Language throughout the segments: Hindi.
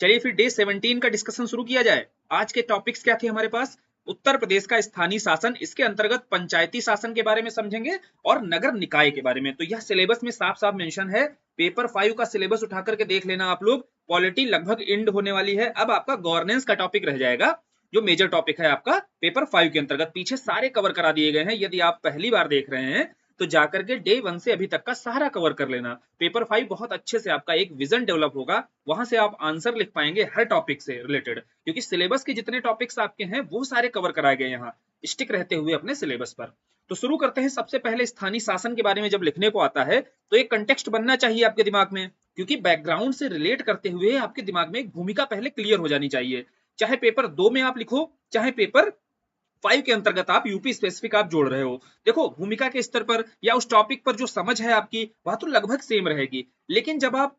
चलिए फिर डे 17 का डिस्कशन शुरू किया जाए। आज के टॉपिक्स क्या थे हमारे पास? उत्तर प्रदेश का स्थानीय शासन, इसके अंतर्गत पंचायती शासन के बारे में समझेंगे और नगर निकाय के बारे में। तो यह सिलेबस में साफ साफ मेंशन है। पेपर 5 का सिलेबस उठा करके देख लेना आप लोग। पॉलिटी लगभग एंड होने वाली है। अब आपका गवर्नेंस का टॉपिक रह जाएगा, जो मेजर टॉपिक है आपका पेपर 5 के अंतर्गत। पीछे सारे कवर करा दिए गए हैं। यदि आप पहली बार देख रहे हैं तो जाकर के डे 1 से अभी तक का सारा कवर कर लेना। पेपर 5 बहुत अच्छे से आपका एक विजन डेवलप होगा, वहां से आप आंसर लिख पाएंगे हर टॉपिक से रिलेटेड, क्योंकि सिलेबस के जितने टॉपिक्स आपके हैं वो सारे कवर कराए गए यहाँ, स्टिक रहते हुए अपने सिलेबस पर। तो शुरू करते हैं। सबसे पहले स्थानीय शासन के बारे में जब लिखने को आता है तो एक कंटेक्स्ट बनना चाहिए आपके दिमाग में, क्योंकि बैकग्राउंड से रिलेट करते हुए आपके दिमाग में एक भूमिका पहले क्लियर हो जानी चाहिए। चाहे पेपर 2 में आप लिखो, चाहे पेपर 5 के अंतर्गत आप यूपी स्पेसिफिक आप जोड़ रहे हो। देखो भूमिका के स्तर पर या उस टॉपिक पर जो समझ है आपकी वह तो लगभग सेम रहेगी, लेकिन जब आप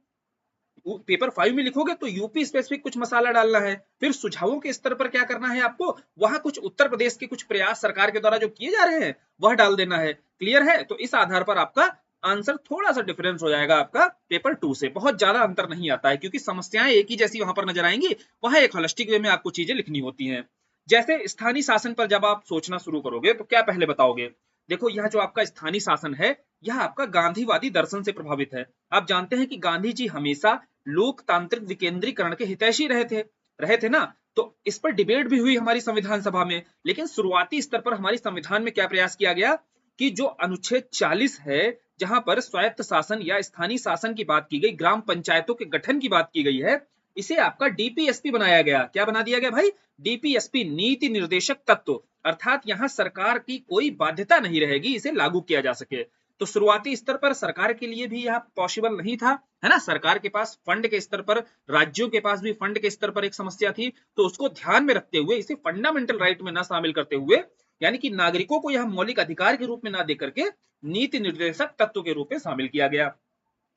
पेपर 5 में लिखोगे तो यूपी स्पेसिफिक कुछ मसाला डालना है। फिर सुझावों के स्तर पर क्या करना है आपको, वहां कुछ उत्तर प्रदेश के कुछ प्रयास सरकार के द्वारा जो किए जा रहे हैं वह डाल देना है। क्लियर है? तो इस आधार पर आपका आंसर थोड़ा सा डिफरेंस हो जाएगा आपका पेपर 2 से। बहुत ज्यादा अंतर नहीं आता है, क्योंकि समस्याएं एक ही जैसी वहां पर नजर आएंगी। वहां एक होलिस्टिक वे में आपको चीजें लिखनी होती हैं। जैसे स्थानीय शासन पर जब आप सोचना शुरू करोगे तो क्या पहले बताओगे? देखो यह जो आपका स्थानीय शासन है यह आपका गांधीवादी दर्शन से प्रभावित है। आप जानते हैं कि गांधी जी हमेशा लोकतांत्रिक विकेंद्रीकरण के हितैषी रहे थे ना। तो इस पर डिबेट भी हुई हमारी संविधान सभा में, लेकिन शुरुआती स्तर पर हमारी संविधान में क्या प्रयास किया गया कि जो अनुच्छेद 40 है, जहां पर स्वायत्त शासन या स्थानीय शासन की बात की गई, ग्राम पंचायतों के गठन की बात की गई है, इसे आपका डीपीएसपी बनाया गया। क्या बना दिया गया भाई? डीपीएसपी, नीति निर्देशक तत्व। अर्थात यहां सरकार की कोई बाध्यता नहीं रहेगी इसे लागू किया जा सके। तो शुरुआती स्तर पर सरकार के लिए भी यह पॉसिबल नहीं था, है ना। सरकार के पास फंड के स्तर पर, राज्यों के पास भी फंड के स्तर पर एक समस्या थी। तो उसको ध्यान में रखते हुए इसे फंडामेंटल राइट में न शामिल करते हुए, यानी कि नागरिकों को यह मौलिक अधिकार के रूप में ना देकर के नीति निर्देशक तत्व के रूप में शामिल किया गया।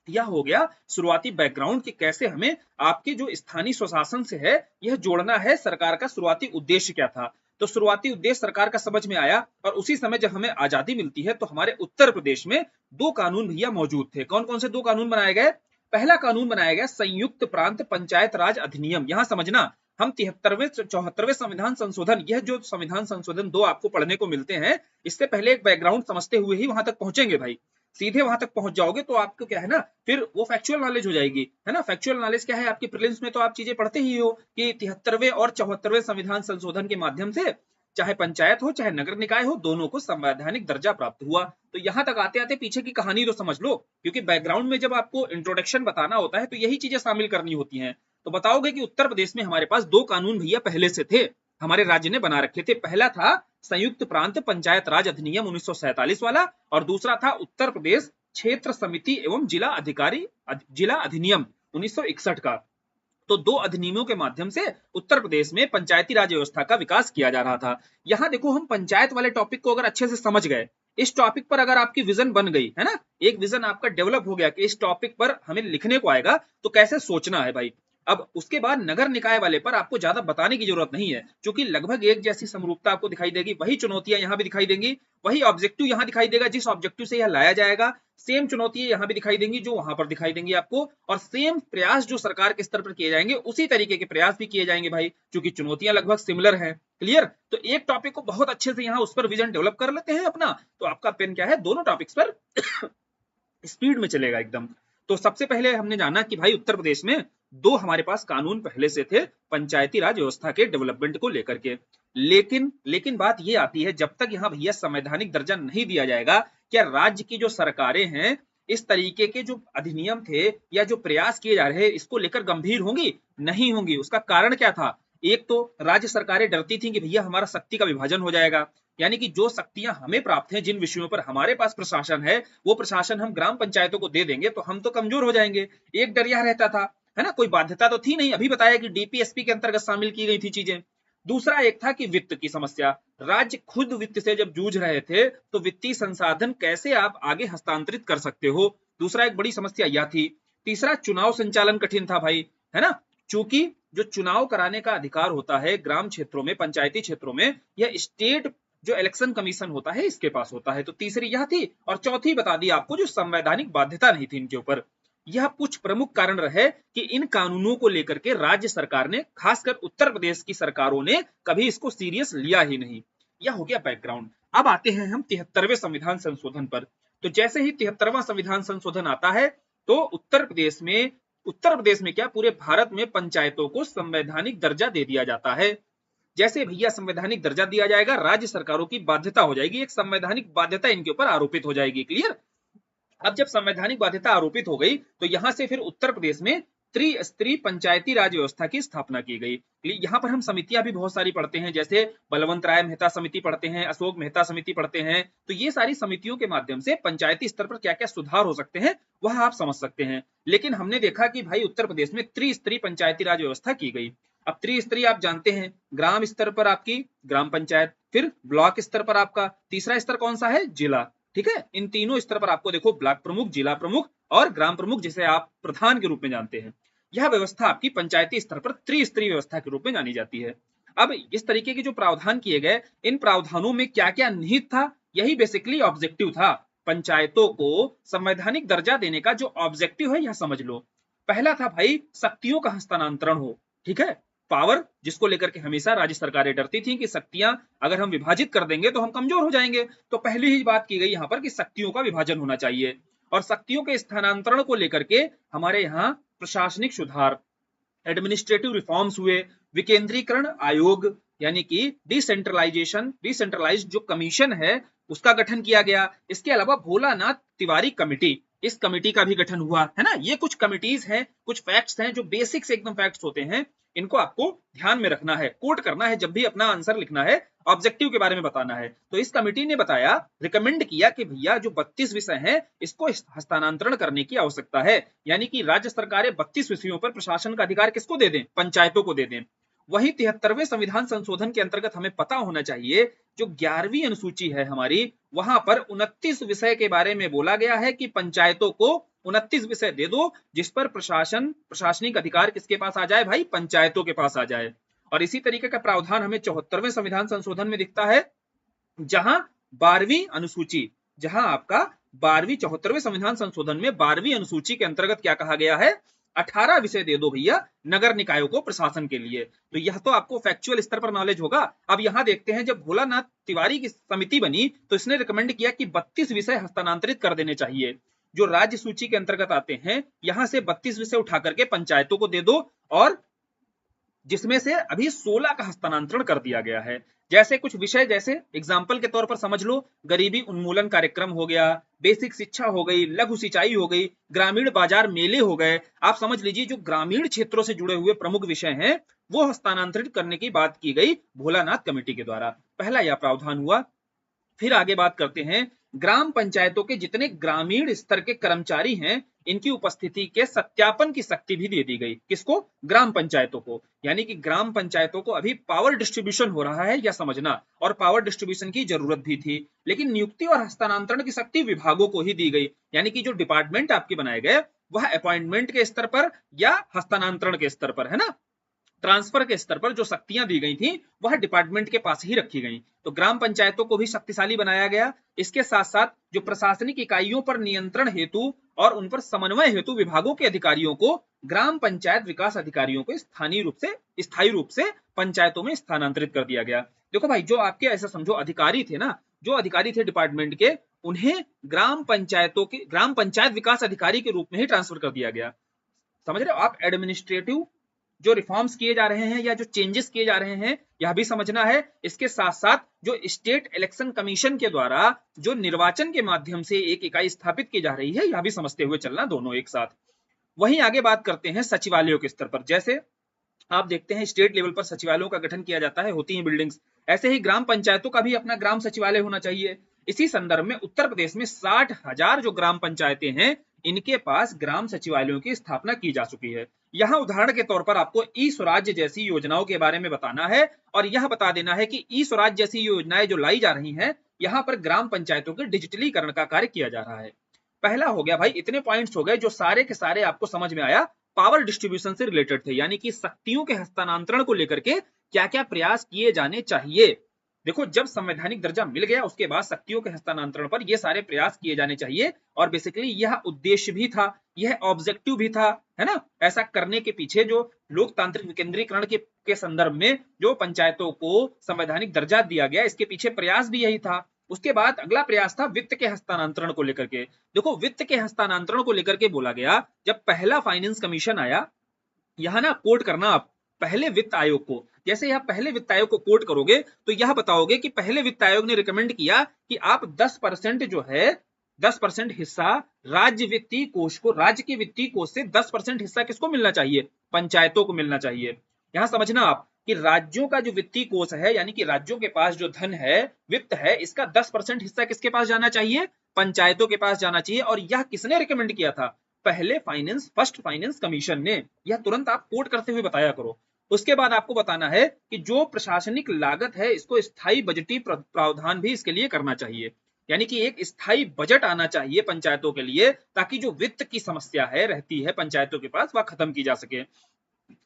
यह हो गया शुरुआती बैकग्राउंड कि कैसे हमें आपके जो स्थानीय स्वशासन से है यह जोड़ना है। सरकार का शुरुआती उद्देश्य क्या था? तो शुरुआती उद्देश्य सरकार का समझ में आया, और उसी समय जब हमें आजादी मिलती है तो हमारे उत्तर प्रदेश में 2 कानून भैया मौजूद थे। कौन कौन से 2 कानून बनाए गए? पहला कानून बनाया गया संयुक्त प्रांत पंचायत राज अधिनियम। यहां समझना, हम 73वें 74वें संविधान संशोधन, यह जो संविधान संशोधन 2 आपको पढ़ने को मिलते हैं, इससे पहले एक बैकग्राउंड समझते हुए ही वहां तक पहुंचेंगे भाई। सीधे वहां तक पहुंच जाओगे तो आपको क्या है ना, फिर वो फैक्चुअल नॉलेज हो जाएगी, है ना। फैक्चुअल नॉलेज क्या है आपकी प्रीलिम्स में, तो आप चीजें पढ़ते ही हो कि 73वें और 74वें संविधान संशोधन के माध्यम से चाहे पंचायत हो चाहे नगर निकाय हो, दोनों को संवैधानिक दर्जा प्राप्त हुआ। तो यहाँ तक आते आते पीछे की कहानी तो समझ लो, क्योंकि बैकग्राउंड में जब आपको इंट्रोडक्शन बताना होता है तो यही चीजें शामिल करनी होती हैं। तो बताओगे कि उत्तर प्रदेश में हमारे पास 2 कानून भैया पहले से थे, हमारे राज्य ने बना रखे थे। पहला था संयुक्त प्रांत पंचायत राज अधिनियम 1947 वाला, और दूसरा था उत्तर प्रदेश क्षेत्र समिति एवं जिला अधिनियम 1961 का। तो 2 अधिनियमों के माध्यम से उत्तर प्रदेश में पंचायती राज व्यवस्था का विकास किया जा रहा था। यहाँ देखो, हम पंचायत वाले टॉपिक को अगर अच्छे से समझ गए, इस टॉपिक पर अगर आपकी विजन बन गई है ना, एक विजन आपका डेवलप हो गया कि इस टॉपिक पर हमें लिखने को आएगा तो कैसे सोचना है भाई। अब उसके बाद नगर निकाय वाले पर आपको ज्यादा बताने की जरूरत नहीं है, क्योंकि लगभग एक जैसी समरूपता आपको दिखाई देगी। वही चुनौतियां यहाँ भी दिखाई देंगी, वही ऑब्जेक्टिव यहाँ दिखाई देगा, जिस ऑब्जेक्टिव से यह लाया जाएगा सेम चुनौतियां यहाँ भी दिखाई देंगी जो वहां पर दिखाई देंगी आपको, और सेम प्रयास जो सरकार के स्तर पर किए जाएंगे उसी तरीके के प्रयास भी किए जाएंगे भाई, क्योंकि चुनौतियां लगभग सिमिलर हैं। क्लियर? तो एक टॉपिक को बहुत अच्छे से यहाँ उस पर विजन डेवलप कर लेते हैं अपना, तो आपका पेन क्या है, दोनों टॉपिक्स पर स्पीड में चलेगा एकदम। तो सबसे पहले हमने जाना कि भाई उत्तर प्रदेश में 2 हमारे पास कानून पहले से थे पंचायती राज व्यवस्था के डेवलपमेंट को लेकर के। लेकिन बात ये आती है, जब तक यहाँ भैया संवैधानिक दर्जा नहीं दिया जाएगा, क्या राज्य की जो सरकारें हैं इस तरीके के जो अधिनियम थे या जो प्रयास किए जा रहे हैं इसको लेकर गंभीर होंगी? नहीं होंगी। उसका कारण क्या था? एक तो राज्य सरकारें डरती थी कि भैया हमारा शक्ति का विभाजन हो जाएगा, यानी कि जो शक्तियां हमें प्राप्त हैं, जिन विषयों पर हमारे पास प्रशासन है, वो प्रशासन हम ग्राम पंचायतों को दे देंगे तो हम तो कमजोर हो जाएंगे। एक डर यह रहता था, है ना। कोई बाध्यता तो थी नहीं, अभी बताया कि डीपीएसपी के अंतर्गत शामिल की गई थी चीजें। दूसरा एक था कि वित्त की समस्या। राज्य खुद वित्त से जब जूझ रहे थे तो वित्तीय संसाधन कैसे आप आगे हस्तांतरित कर सकते हो, दूसरा एक बड़ी समस्या यह थी। तीसरा, चुनाव संचालन कठिन था भाई, है ना। चूंकि जो चुनाव कराने का अधिकार होता है ग्राम क्षेत्रों में, पंचायती क्षेत्रों में, यह स्टेट जो इलेक्शन कमीशन होता है इसके पास होता है। तो तीसरी यह थी, और चौथी बता दी आपको, जो संवैधानिक बाध्यता नहीं थी इनके ऊपर। यह कुछ प्रमुख कारण रहे कि इन कानूनों को लेकर के राज्य सरकार ने, खासकर उत्तर प्रदेश की सरकारों ने कभी इसको सीरियस लिया ही नहीं। यह हो गया बैकग्राउंड। अब आते हैं हम 73वें संविधान संशोधन पर। तो जैसे ही 73वां संविधान संशोधन आता है तो उत्तर प्रदेश में क्या पूरे भारत में पंचायतों को संवैधानिक दर्जा दे दिया जाता है। जैसे भैया संवैधानिक दर्जा दिया जाएगा, राज्य सरकारों की बाध्यता हो जाएगी, एक संवैधानिक बाध्यता इनके ऊपर आरोपित हो जाएगी। क्लियर। अब जब संवैधानिक बाध्यता आरोपित हो गई तो यहां से फिर उत्तर प्रदेश में त्रिस्तरीय पंचायती राज व्यवस्था की स्थापना की गई। यहाँ पर हम समितियां भी बहुत सारी पढ़ते हैं, जैसे बलवंत राय मेहता समिति पढ़ते हैं, अशोक मेहता समिति पढ़ते हैं। तो ये सारी समितियों के माध्यम से पंचायती स्तर पर क्या क्या सुधार हो सकते हैं वह आप समझ सकते हैं। लेकिन हमने देखा कि भाई उत्तर प्रदेश में त्रिस्तरीय पंचायती राज व्यवस्था की गई। अब त्रिस्तरीय आप जानते हैं, ग्राम स्तर पर आपकी ग्राम पंचायत, फिर ब्लॉक स्तर पर आपका तीसरा स्तर कौन सा है, जिला। ठीक है, इन तीनों स्तर पर आपको देखो ब्लॉक प्रमुख, जिला प्रमुख और ग्राम प्रमुख, जिसे आप प्रधान के रूप में जानते हैं। यह व्यवस्था आपकी पंचायती स्तर पर त्रिस्तरीय व्यवस्था के रूप में जानी जाती है। अब इस तरीके के जो प्रावधान किए गए, इन प्रावधानों में क्या क्या निहित था, यही बेसिकली ऑब्जेक्टिव था। पंचायतों को संवैधानिक दर्जा देने का जो ऑब्जेक्टिव है यह समझ लो। पहला था भाई शक्तियों का हस्तांतरण हो। ठीक है, पावर, जिसको लेकर के हमेशा राज्य सरकारें डरती थी कि शक्तियां अगर हम विभाजित कर देंगे तो हम कमजोर हो जाएंगे। तो पहली ही बात की गई यहाँ पर कि शक्तियों का विभाजन होना चाहिए। और शक्तियों के स्थानांतरण को लेकर के हमारे यहाँ प्रशासनिक सुधार, एडमिनिस्ट्रेटिव रिफॉर्म्स हुए, विकेंद्रीकरण आयोग यानी कि डिसेंट्रलाइज्ड जो कमीशन है उसका गठन किया गया। इसके अलावा भोलानाथ तिवारी कमेटी, इस कमेटी का भी गठन हुआ है ना। ये कुछ कमिटीज हैं, कुछ फैक्ट्स हैं जो बेसिक्स एकदम फैक्ट्स होते हैं, इनको आपको ध्यान में रखना है, कोट करना है जब भी अपना आंसर लिखना है, ऑब्जेक्टिव के बारे में बताना है। तो इस कमेटी ने बताया, रिकमेंड किया कि भैया जो 32 विषय हैं इसको हस्तांतरण करने की आवश्यकता है, यानी कि राज्य सरकारें 32 विषयों पर प्रशासन का अधिकार किसको दे दें, पंचायतों को दे दें। वही 73वें संविधान संशोधन के अंतर्गत हमें पता होना चाहिए, जो 11वीं अनुसूची है हमारी, वहां पर 29 विषय के बारे में बोला गया है कि पंचायतों को 29 विषय दे दो जिस पर प्रशासनिक अधिकार किसके पास आ जाए भाई, पंचायतों के पास आ जाए। और इसी तरीके का प्रावधान हमें 74वें संविधान संशोधन में दिखता है, जहां 12वीं अनुसूची, जहां आपका 74वें संविधान संशोधन में 12वीं अनुसूची के अंतर्गत क्या कहा गया है, 18 विषय दे दो भैया नगर निकायों को प्रशासन के लिए। तो यह तो आपको फैक्चुअल स्तर पर नॉलेज होगा। अब यहां देखते हैं, जब भोलानाथ तिवारी की समिति बनी तो इसने रिकमेंड किया कि 32 विषय हस्तांतरित कर देने चाहिए जो राज्य सूची के अंतर्गत आते हैं। यहां से 32 विषय उठा करके पंचायतों को दे दो, और जिसमें से अभी 16 का हस्तांतरण कर दिया गया है। जैसे कुछ विषय, जैसे एग्जाम्पल के तौर पर समझ लो, गरीबी उन्मूलन कार्यक्रम हो गया, बेसिक शिक्षा हो गई, लघु सिंचाई हो गई, ग्रामीण बाजार मेले हो गए। आप समझ लीजिए जो ग्रामीण क्षेत्रों से जुड़े हुए प्रमुख विषय हैं वो हस्तांतरित करने की बात की गई भोलानाथ कमेटी के द्वारा। पहला यह प्रावधान हुआ। फिर आगे बात करते हैं, ग्राम पंचायतों के जितने ग्रामीण स्तर के कर्मचारी हैं इनकी उपस्थिति के सत्यापन की शक्ति भी दे दी गई। किसको, ग्राम पंचायतों को। यानी कि ग्राम पंचायतों को अभी पावर डिस्ट्रीब्यूशन हो रहा है यह समझना, और पावर डिस्ट्रीब्यूशन की जरूरत भी थी, लेकिन नियुक्ति और हस्तांतरण की शक्ति विभागों को ही दी गई। यानी कि जो डिपार्टमेंट आपके बनाए गए वह अपॉइंटमेंट के स्तर पर या हस्तांतरण के स्तर पर, है ना, ट्रांसफर के स्तर पर जो शक्तियां दी गई थी वह डिपार्टमेंट के पास ही रखी गई। तो ग्राम पंचायतों को भी शक्तिशाली बनाया गया। इसके साथ साथ जो प्रशासनिक इकाइयों पर नियंत्रण हेतु और उन पर समन्वय हेतु विभागों के अधिकारियों को ग्राम पंचायत विकास अधिकारियों को स्थायी रूप से पंचायतों में स्थानांतरित कर दिया गया। देखो भाई, जो आपके ऐसा समझो अधिकारी थे ना, जो अधिकारी थे डिपार्टमेंट के, उन्हें ग्राम पंचायत विकास अधिकारी के रूप में ही ट्रांसफर कर दिया गया। समझ रहे हो आप, एडमिनिस्ट्रेटिव जो रिफॉर्म्स किए जा रहे हैं या जो चेंजेस किए जा रहे हैं यह भी समझना है। इसके साथ साथ जो स्टेट इलेक्शन कमीशन के द्वारा जो निर्वाचन के माध्यम से एक इकाई स्थापित की जा रही है यह भी समझते हुए चलना, दोनों एक साथ। वहीं आगे बात करते हैं सचिवालयों के स्तर पर। जैसे आप देखते हैं स्टेट लेवल पर सचिवालयों का गठन किया जाता है, होती हैं बिल्डिंग्स, ऐसे ही ग्राम पंचायतों का भी अपना ग्राम सचिवालय होना चाहिए। इसी संदर्भ में उत्तर प्रदेश में 60,000 जो ग्राम पंचायतें हैं इनके पास ग्राम सचिवालयों की स्थापना की जा चुकी है। यहाँ उदाहरण के तौर पर आपको ई स्वराज्य जैसी योजनाओं के बारे में बताना है, और यह बता देना है कि ई स्वराज्य जैसी योजनाएं जो लाई जा रही हैं यहाँ पर ग्राम पंचायतों के डिजिटलीकरण का कार्य किया जा रहा है। पहला हो गया भाई, इतने पॉइंट्स हो गए जो सारे के सारे आपको समझ में आया, पावर डिस्ट्रीब्यूशन से रिलेटेड थे, यानी कि शक्तियों के हस्तांतरण को लेकर के क्या क्या प्रयास किए जाने चाहिए। देखो जब संवैधानिक दर्जा मिल गया उसके बाद शक्तियों के हस्तांतरण पर ये सारे प्रयास किए जाने चाहिए और बेसिकली यह उद्देश्य भी था, यह ऑब्जेक्टिव भी था, है ना। ऐसा करने के पीछे जो लोकतांत्रिक विकेंद्रीकरण के संदर्भ में जो पंचायतों को संवैधानिक दर्जा दिया गया, इसके पीछे प्रयास भी यही था। उसके बाद अगला प्रयास था वित्त के हस्तांतरण को लेकर के। देखो वित्त के हस्तांतरण को लेकर के बोला गया, जब पहला फाइनेंस कमीशन आया, यहाँ ना कोट करना आप पहले वित्त आयोग को, जैसे यहाँ पहले वित्त आयोग को कोट करोगे तो यह बताओगे कि पहले वित्त आयोग ने रिकमेंड किया कि आप 10% जो है 10% हिस्सा राज्य वित्तीय कोष को, राज्य के वित्तीय कोष से 10% हिस्सा किसको मिलना चाहिए, पंचायतों को मिलना चाहिए। यहाँ समझना आप कि राज्यों का जो वित्तीय कोष है, यानी कि राज्यों के पास जो धन है, वित्त है, इसका 10% हिस्सा किसके पास जाना चाहिए, पंचायतों के पास जाना चाहिए। और यह किसने रिकमेंड किया था, पहले फर्स्ट फाइनेंस कमीशन ने। यह तुरंत आप कोट करते हुए बताया करो। उसके बाद आपको बताना है कि जो प्रशासनिक लागत है इसको स्थायी बजटीय प्रावधान भी इसके लिए करना चाहिए, यानी कि एक स्थायी बजट आना चाहिए पंचायतों के लिए, ताकि जो वित्त की समस्या है रहती है पंचायतों के पास वह खत्म की जा सके।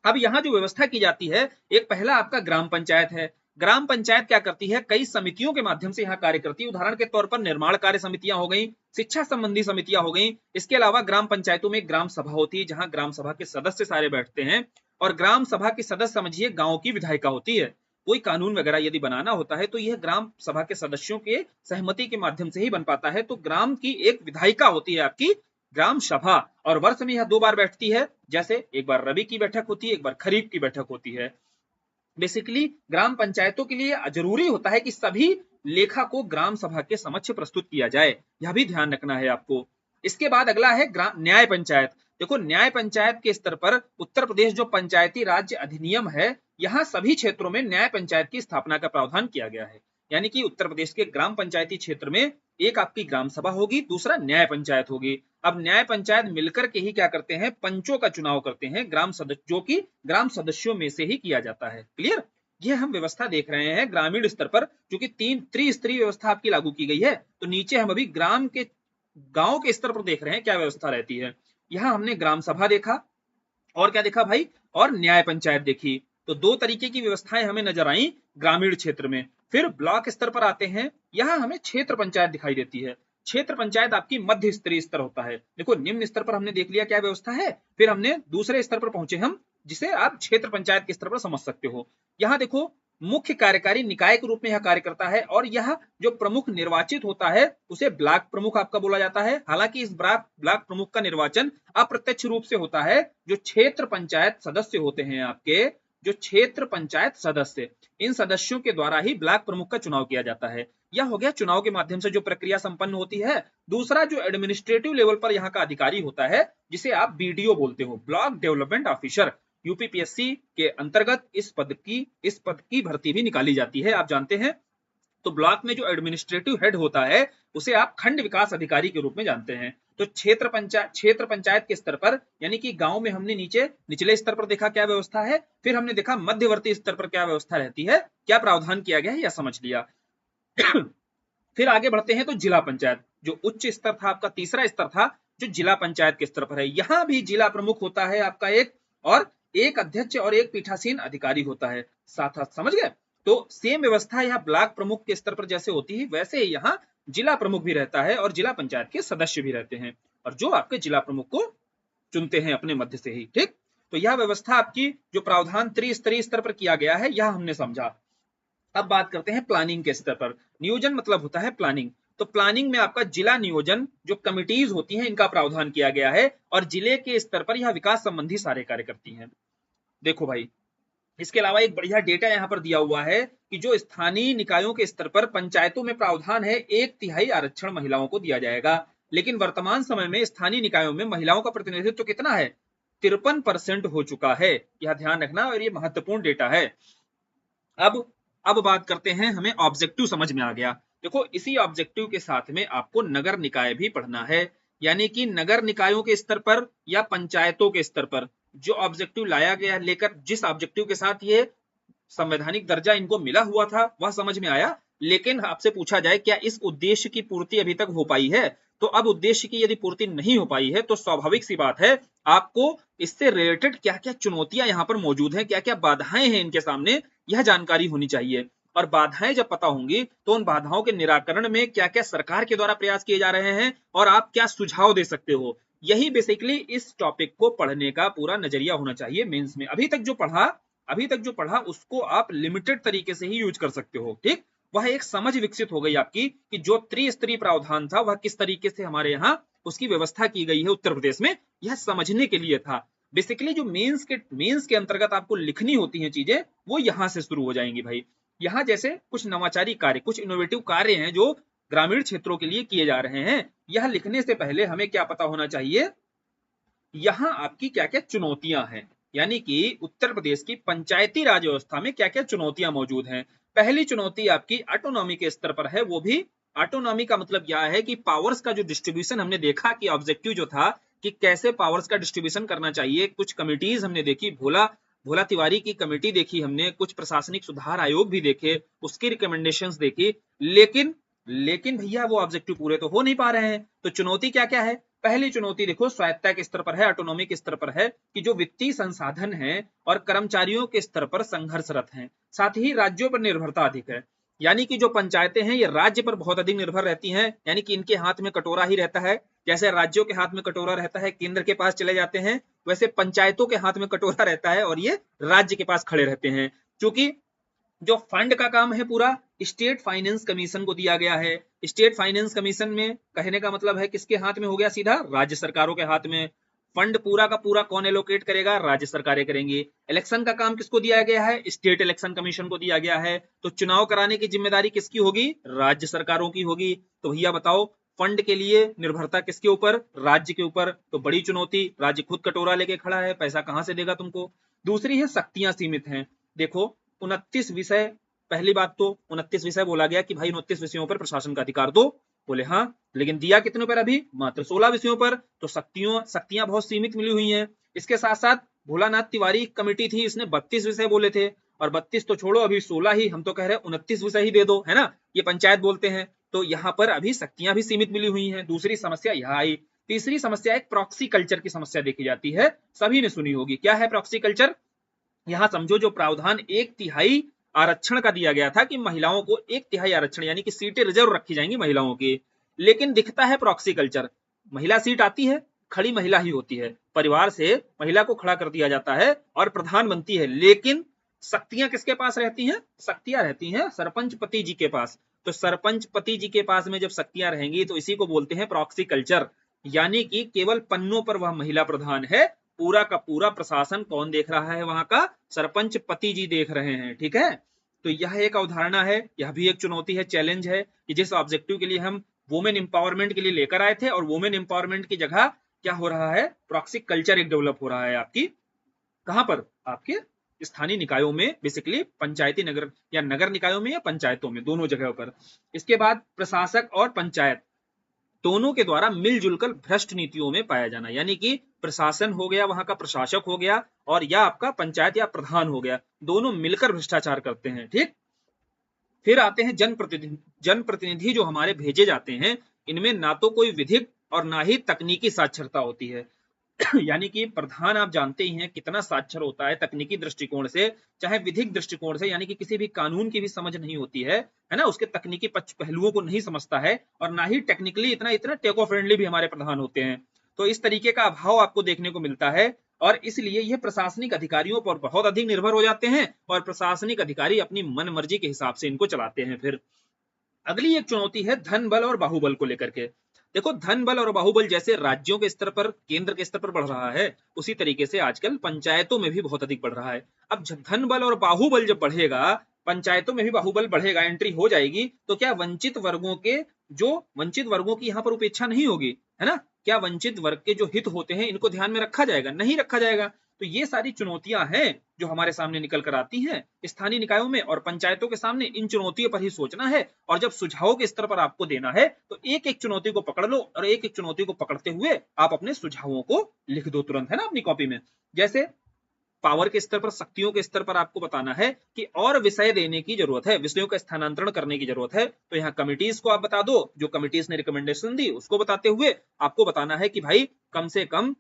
अब यहाँ जो व्यवस्था की जाती है, एक पहला आपका ग्राम पंचायत है। ग्राम पंचायत क्या करती है, कई समितियों के माध्यम से यहाँ कार्य करती है। उदाहरण के तौर पर निर्माण कार्य समितियां हो गई, शिक्षा संबंधी समितियां हो गई। इसके अलावा ग्राम पंचायतों में ग्राम सभा होती है, जहां ग्राम सभा के सदस्य सारे बैठते हैं। और ग्राम सभा के सदस्य समझिए गांव की विधायिका होती है। कोई कानून वगैरह यदि बनाना होता है तो यह ग्राम सभा के सदस्यों के सहमति के माध्यम से ही बन पाता है। तो ग्राम की एक विधायिका होती है आपकी ग्राम सभा, और वर्ष में यह 2 बार बैठती है। जैसे एक बार रबी की बैठक होती है, एक बार खरीफ की बैठक होती है। बेसिकली ग्राम पंचायतों के लिए जरूरी होता है कि सभी लेखा को ग्राम सभा के समक्ष प्रस्तुत किया जाए, यह भी ध्यान रखना है आपको। इसके बाद अगला है न्याय पंचायत। देखो न्याय पंचायत के स्तर पर उत्तर प्रदेश जो पंचायती राज्य अधिनियम है, यहाँ सभी क्षेत्रों में न्याय पंचायत की स्थापना का प्रावधान किया गया है। यानी कि उत्तर प्रदेश के ग्राम पंचायती क्षेत्र में एक आपकी ग्राम सभा होगी, दूसरा न्याय पंचायत होगी। अब न्याय पंचायत मिलकर के ही क्या करते हैं, पंचों का चुनाव करते हैं, ग्राम सदस्य, जो कि ग्राम सदस्यों में से ही किया जाता है। क्लियर, ये हम व्यवस्था देख रहे हैं ग्रामीण स्तर पर, जो कि 3 त्रिस्तरीय व्यवस्था आपकी लागू की गई है। तो नीचे हम अभी ग्राम के, गांव के स्तर पर देख रहे हैं क्या व्यवस्था रहती है। यहाँ हमने ग्राम सभा देखा, और क्या देखा भाई, और न्याय पंचायत देखी। तो 2 तरीके की व्यवस्थाएं हमें नजर आई ग्रामीण क्षेत्र में। फिर ब्लॉक स्तर पर आते हैं, यहाँ हमें क्षेत्र पंचायत दिखाई देती है। क्षेत्र पंचायत आपकी मध्य स्तरीय स्तर होता है। देखो निम्न स्तर पर हमने देख लिया क्या व्यवस्था है, फिर हमने दूसरे स्तर पर पहुंचे हम, जिसे आप क्षेत्र पंचायत के स्तर पर समझ सकते हो। यहाँ देखो मुख्य कार्यकारी निकाय के रूप में यह कार्य करता है, और यह जो प्रमुख निर्वाचित होता है उसे ब्लॉक प्रमुख आपका बोला जाता है। हालांकि इस ब्लॉक प्रमुख का निर्वाचन अप्रत्यक्ष रूप से होता है। जो क्षेत्र पंचायत सदस्य होते हैं आपके, जो क्षेत्र पंचायत सदस्य, इन सदस्यों के द्वारा ही ब्लॉक प्रमुख का चुनाव किया जाता है। यह हो गया चुनाव के माध्यम से जो प्रक्रिया संपन्न होती है। दूसरा जो एडमिनिस्ट्रेटिव लेवल पर यहाँ का अधिकारी होता है, जिसे आप बीडीओ बोलते हो, ब्लॉक डेवलपमेंट ऑफिसर। यूपीपीएससी के अंतर्गत इस पद की भर्ती भी निकाली जाती है, आप जानते हैं। तो ब्लॉक में जो एडमिनिस्ट्रेटिव हेड होता है उसे आप खंड विकास अधिकारी के रूप में जानते हैं। तो क्षेत्र पंचायत के स्तर पर, यानी कि गांव में हमने निचले स्तर पर देखा क्या व्यवस्था है, फिर हमने देखा मध्यवर्ती स्तर पर क्या व्यवस्था रहती है, क्या प्रावधान किया गया है, यह समझ लिया। फिर आगे बढ़ते हैं तो जिला पंचायत, जो उच्च स्तर था आपका, तीसरा स्तर था जो जिला पंचायत के स्तर पर है। यहाँ भी जिला प्रमुख होता है आपका एक, और एक अध्यक्ष और एक पीठासीन अधिकारी होता है साथ, समझ गए। तो सेम व्यवस्था यहाँ ब्लॉक प्रमुख के स्तर पर जैसे होती है, वैसे ही यहाँ जिला प्रमुख भी रहता है और जिला पंचायत के सदस्य भी रहते हैं, और जो आपके जिला प्रमुख को चुनते हैं अपने मध्य से ही। ठीक, तो यह व्यवस्था आपकी जो प्रावधान त्रिस्तरीय स्तर पर किया गया है, यह हमने समझा। अब बात करते हैं प्लानिंग के स्तर पर। नियोजन मतलब होता है प्लानिंग। तो प्लानिंग में आपका जिला नियोजन, जो कमिटीज होती हैं, इनका प्रावधान किया गया है, और जिले के स्तर पर यह विकास संबंधी सारे कार्य करती हैं। देखो भाई, इसके अलावा एक बढ़िया डेटा यहाँ पर दिया हुआ है कि जो स्थानीय निकायों के स्तर पर पंचायतों में प्रावधान है 1/3 आरक्षण महिलाओं को दिया जाएगा। लेकिन वर्तमान समय में स्थानीय निकायों में महिलाओं का प्रतिनिधित्व कितना है, 53% हो चुका है। यह ध्यान रखना, और ये महत्वपूर्ण डेटा है। अब बात करते हैं, हमें ऑब्जेक्टिव समझ में आ गया। देखो इसी ऑब्जेक्टिव के साथ में आपको नगर निकाय भी पढ़ना है, यानी कि नगर निकायों के स्तर पर या पंचायतों के स्तर पर जो ऑब्जेक्टिव लाया गया, लेकर जिस ऑब्जेक्टिव के साथ ये संवैधानिक दर्जा इनको मिला हुआ था वह समझ में आया। लेकिन आपसे पूछा जाए क्या इस उद्देश्य की पूर्ति अभी तक हो पाई है, तो अब उद्देश्य की यदि पूर्ति नहीं हो पाई है तो स्वाभाविक सी बात है आपको इससे रिलेटेड क्या क्या चुनौतियां यहाँ पर मौजूद हैं, क्या क्या बाधाएं हैं इनके सामने, यह जानकारी होनी चाहिए। और बाधाएं जब पता होंगी तो उन बाधाओं के निराकरण में क्या क्या सरकार के द्वारा प्रयास किए जा रहे हैं और आप क्या सुझाव दे सकते हो, यही बेसिकली इस टॉपिक को पढ़ने का पूरा नजरिया होना चाहिए मेंस में। अभी तक जो पढ़ा उसको आप लिमिटेड तरीके से ही यूज कर सकते हो, ठीक। वह एक समझ विकसित हो गई आपकी कि जो त्रिस्तरीय प्रावधान था वह किस तरीके से हमारे यहाँ उसकी व्यवस्था की गई है उत्तर प्रदेश में, यह समझने के लिए था। बेसिकली जो मेंस के अंतर्गत आपको लिखनी होती हैं चीजें, वो यहाँ से शुरू हो जाएंगी भाई। यहाँ जैसे कुछ नवाचारी कार्य, कुछ इनोवेटिव कार्य हैं जो ग्रामीण क्षेत्रों के लिए किए जा रहे हैं, यह लिखने से पहले हमें क्या पता होना चाहिए, यहाँ आपकी क्या क्या चुनौतियां हैं, यानी कि उत्तर प्रदेश की पंचायती राज व्यवस्था में क्या क्या चुनौतियां मौजूद हैं। पहली चुनौती आपकी ऑटोनॉमी के स्तर पर है, वो भी ऑटोनॉमी का मतलब क्या है कि पावर्स का जो डिस्ट्रीब्यूशन हमने देखा कि ऑब्जेक्टिव जो था कि कैसे पावर्स का डिस्ट्रीब्यूशन करना चाहिए, कुछ कमिटीज हमने देखी, भोला तिवारी की कमेटी देखी हमने, कुछ प्रशासनिक सुधार आयोग भी देखे, उसकी रिकमेंडेशंस देखी, लेकिन भैया वो ऑब्जेक्टिव पूरे तो हो नहीं पा रहे हैं। तो चुनौती क्या क्या है, पहली चुनौती देखो स्वायत्तता के स्तर पर है, ऑटोनॉमी के स्तर पर है कि जो वित्तीय संसाधन है और कर्मचारियों के स्तर पर संघर्षरत हैं, साथ ही राज्यों पर निर्भरता अधिक है, यानी कि जो पंचायतें हैं ये राज्य पर बहुत अधिक निर्भर रहती हैं, यानी कि इनके हाथ में कटोरा ही रहता है। जैसे राज्यों के हाथ में कटोरा रहता है, केंद्र के पास चले जाते हैं, वैसे पंचायतों के हाथ में कटोरा रहता है और ये राज्य के पास खड़े रहते हैं। क्योंकि जो फंड का काम है पूरा स्टेट फाइनेंस कमीशन को दिया गया है। स्टेट फाइनेंस कमीशन में कहने का मतलब है किसके हाथ में हो गया, सीधा राज्य सरकारों के हाथ में। फंड पूरा का पूरा कौन एलोकेट करेगा, राज्य सरकारें करेंगी। इलेक्शन का काम किसको दिया गया है, स्टेट इलेक्शन कमीशन को दिया गया है। तो चुनाव कराने की जिम्मेदारी किसकी होगी, राज्य सरकारों की होगी। तो भैया बताओ फंड के लिए निर्भरता किसके ऊपर, राज्य के ऊपर। तो बड़ी चुनौती, राज्य खुद कटोरा लेके खड़ा है, पैसा कहां से देगा तुमको। दूसरी है शक्तियां सीमित हैं। देखो 29 विषय, पहली बात तो 29 विषय बोला गया कि भाई 29 विषयों पर प्रशासन का अधिकार दो, बोले हाँ, लेकिन दिया कितने पर, अभी मात्र 16 विषयों पर। तो शक्तियां बहुत सीमित मिली हुई हैं। इसके साथ साथ भोलानाथ तिवारी कमेटी थी, इसने 32 विषय बोले थे, और 32 तो छोड़ो, अभी 16 ही, हम तो कह रहे हैं 29 विषय ही दे दो, है ना, ये पंचायत बोलते हैं। तो यहाँ पर अभी शक्तियां भी सीमित मिली हुई हैं। दूसरी समस्या यहाँ आई। तीसरी समस्या एक प्रॉक्सी कल्चर की समस्या देखी जाती है, सभी ने सुनी होगी। क्या है प्रॉक्सी कल्चर, यहाँ समझो जो प्रावधान 1/3 आरक्षण का दिया गया था कि महिलाओं को 1/3 आरक्षण यानी कि सीटें रिजर्व रखी जाएंगी महिलाओं की, लेकिन दिखता है प्रॉक्सी कल्चर, महिला सीट आती है, खड़ी महिला ही होती है, परिवार से महिला को खड़ा कर दिया जाता है और प्रधान बनती है, लेकिन शक्तियां किसके पास रहती हैं, शक्तियां रहती हैं सरपंच पति जी के पास। तो सरपंच पति जी के पास में जब शक्तियां रहेंगी तो इसी को बोलते हैं प्रॉक्सी कल्चर, यानी कि केवल पन्नों पर वह महिला प्रधान है, पूरा का पूरा प्रशासन कौन देख रहा है, वहां का सरपंच पति जी देख रहे हैं, ठीक है। तो यह एक अवधारणा है, यह भी एक चुनौती है, चैलेंज है कि जिस ऑब्जेक्टिव के लिए हम वुमेन एम्पावरमेंट के लिए लेकर आए थे, और वुमेन एम्पावरमेंट की जगह क्या हो रहा है, प्रॉक्सी कल्चर एक डेवलप हो रहा है आपकी कहां पर, आपके स्थानीय निकायों में, बेसिकली पंचायती नगर या नगर निकायों में या पंचायतों में, दोनों जगहों पर। इसके बाद प्रशासक और पंचायत दोनों के द्वारा मिलजुल कर भ्रष्ट नीतियों में पाया जाना, यानी कि प्रशासन हो गया, वहां का प्रशासक हो गया, और या आपका पंचायत या प्रधान हो गया, दोनों मिलकर भ्रष्टाचार करते हैं, ठीक। फिर आते हैं जनप्रतिनिधि जो हमारे भेजे जाते हैं, इनमें ना तो कोई विधिक और ना ही तकनीकी साक्षरता होती है। यानी कि प्रधान आप जानते ही हैं कितना साक्षर होता है तकनीकी दृष्टिकोण से, चाहे विधिक दृष्टिकोण से, यानी कि किसी भी कानून की भी समझ नहीं होती है ना, उसके तकनीकी पहलुओं को नहीं समझता है, और ना ही टेक्निकली इतना टेको फ्रेंडली भी हमारे प्रधान होते हैं। तो इस तरीके का अभाव आपको देखने को मिलता है, और इसलिए यह प्रशासनिक अधिकारियों पर बहुत अधिक निर्भर हो जाते हैं, और प्रशासनिक अधिकारी अपनी मन मर्जी के हिसाब से इनको चलाते हैं। फिर अगली एक चुनौती है धन बल और बाहुबल को लेकर के। देखो धन बल और बाहुबल जैसे राज्यों के स्तर पर, केंद्र के स्तर पर बढ़ रहा है, उसी तरीके से आजकल पंचायतों में भी बहुत अधिक बढ़ रहा है। अब धन बल और बाहुबल जब बढ़ेगा, पंचायतों में भी बाहुबल बढ़ेगा, एंट्री हो जाएगी, तो क्या वंचित वर्गों की यहाँ पर उपेक्षा नहीं होगी, है ना। क्या वंचित वर्ग के जो हित होते हैं इनको ध्यान में रखा जाएगा, नहीं रखा जाएगा। तो ये सारी चुनौतियां हैं जो हमारे सामने निकल कर आती हैं स्थानीय निकायों में और पंचायतों के सामने। इन चुनौतियों पर ही सोचना है, और जब सुझावों के स्तर पर आपको देना है तो एक एक चुनौती को पकड़ लो, और एक एक चुनौती को पकड़ते हुए आप अपने सुझावों को लिख दो तुरंत, है ना, अपनी कॉपी में। जैसे पावर के स्तर पर, शक्तियों के स्तर पर आपको बताना है कि और विषय देने की जरूरत है, विषयों का स्थानांतरण करने की जरूरत है, तो यहाँ कमिटीज को आप बता दो, जो कमिटीज ने रिकमेंडेशन दी उसको बताते हुए आपको बताना है कि भाई कम से कम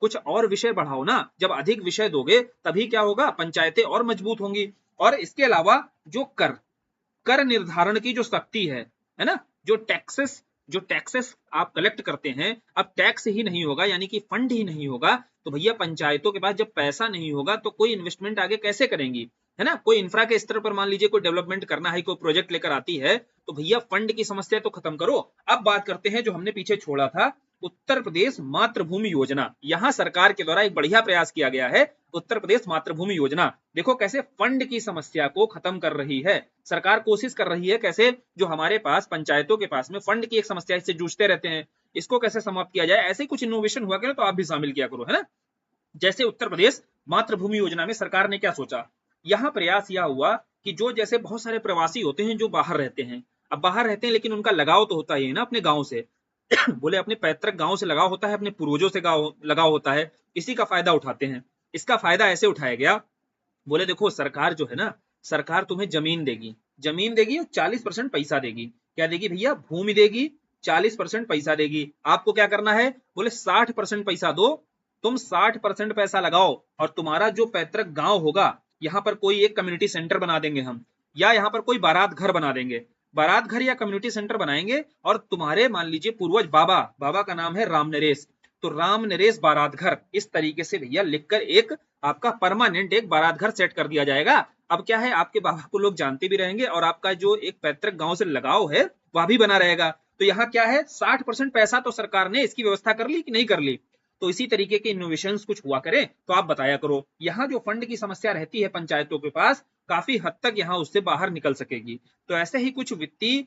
कुछ और विषय बढ़ाओ ना। जब अधिक विषय दोगे तभी क्या होगा, पंचायतें और मजबूत होंगी। और इसके अलावा जो कर निर्धारण की जो शक्ति है ना, जो टैक्सेस आप कलेक्ट करते हैं, अब टैक्स ही नहीं होगा यानी कि फंड ही नहीं होगा तो भैया पंचायतों के पास जब पैसा नहीं होगा तो कोई इन्वेस्टमेंट आगे कैसे करेंगी, है ना। कोई इंफ्रा के स्तर पर मान लीजिए कोई डेवलपमेंट करना है, कोई प्रोजेक्ट लेकर आती है तो भैया फंड की समस्या तो खत्म करो। अब बात करते हैं जो हमने पीछे छोड़ा था, उत्तर प्रदेश मातृभूमि योजना। यहां सरकार के द्वारा एक बढ़िया प्रयास किया गया है, उत्तर प्रदेश मातृभूमि योजना। देखो कैसे फंड की समस्या को खत्म कर रही है सरकार, कोशिश कर रही है कैसे जो हमारे पास पंचायतों के पास में फंड की एक समस्या इससे जूझते रहते हैं, इसको कैसे समाप्त किया जाए। ऐसे कुछ इनोवेशन हुआ करे तो आप भी शामिल किया करो, है ना। जैसे उत्तर प्रदेश मातृभूमि योजना में सरकार ने क्या सोचा, यहाँ प्रयास यह हुआ कि जो जैसे बहुत सारे प्रवासी होते हैं जो बाहर रहते हैं, अब बाहर रहते हैं लेकिन उनका लगाव तो होता ही है ना अपने गांव से बोले अपने पैतृक गांव से लगाव होता है, अपने पूर्वजों से लगाव होता है, इसी का फायदा उठाते हैं। इसका फायदा ऐसे उठाया गया, बोले देखो सरकार जो है ना, सरकार तुम्हें जमीन देगी और 40% पैसा देगी। क्या देगी भैया, भूमि देगी, 40% पैसा देगी। आपको क्या करना है, बोले 60% पैसा दो, तुम 60% पैसा लगाओ और तुम्हारा जो पैतृक गांव होगा यहाँ पर कोई एक कम्युनिटी सेंटर बना देंगे हम, या यहाँ पर कोई बारात घर बना देंगे, बारात घर या कम्युनिटी सेंटर बनाएंगे और तुम्हारे मान लीजिए पूर्वज बाबा का नाम है राम नरेश, तो राम नरेश बारात घर, इस तरीके से भैया लिखकर एक आपका परमानेंट एक बारात घर सेट कर दिया जाएगा। अब क्या है, आपके बाबा को लोग जानते भी रहेंगे और आपका जो एक पैतृक गांव से लगाव है वह भी बना रहेगा। तो यहाँ क्या है, 60% पैसा तो सरकार ने इसकी व्यवस्था कर ली कि नहीं कर ली। तो इसी तरीके के इनोवेशंस कुछ हुआ करें तो आप बताया करो। यहाँ जो फंड की समस्या रहती है पंचायतों के पास, काफी हद तक यहाँ उससे बाहर निकल सकेगी। तो ऐसे ही कुछ वित्तीय,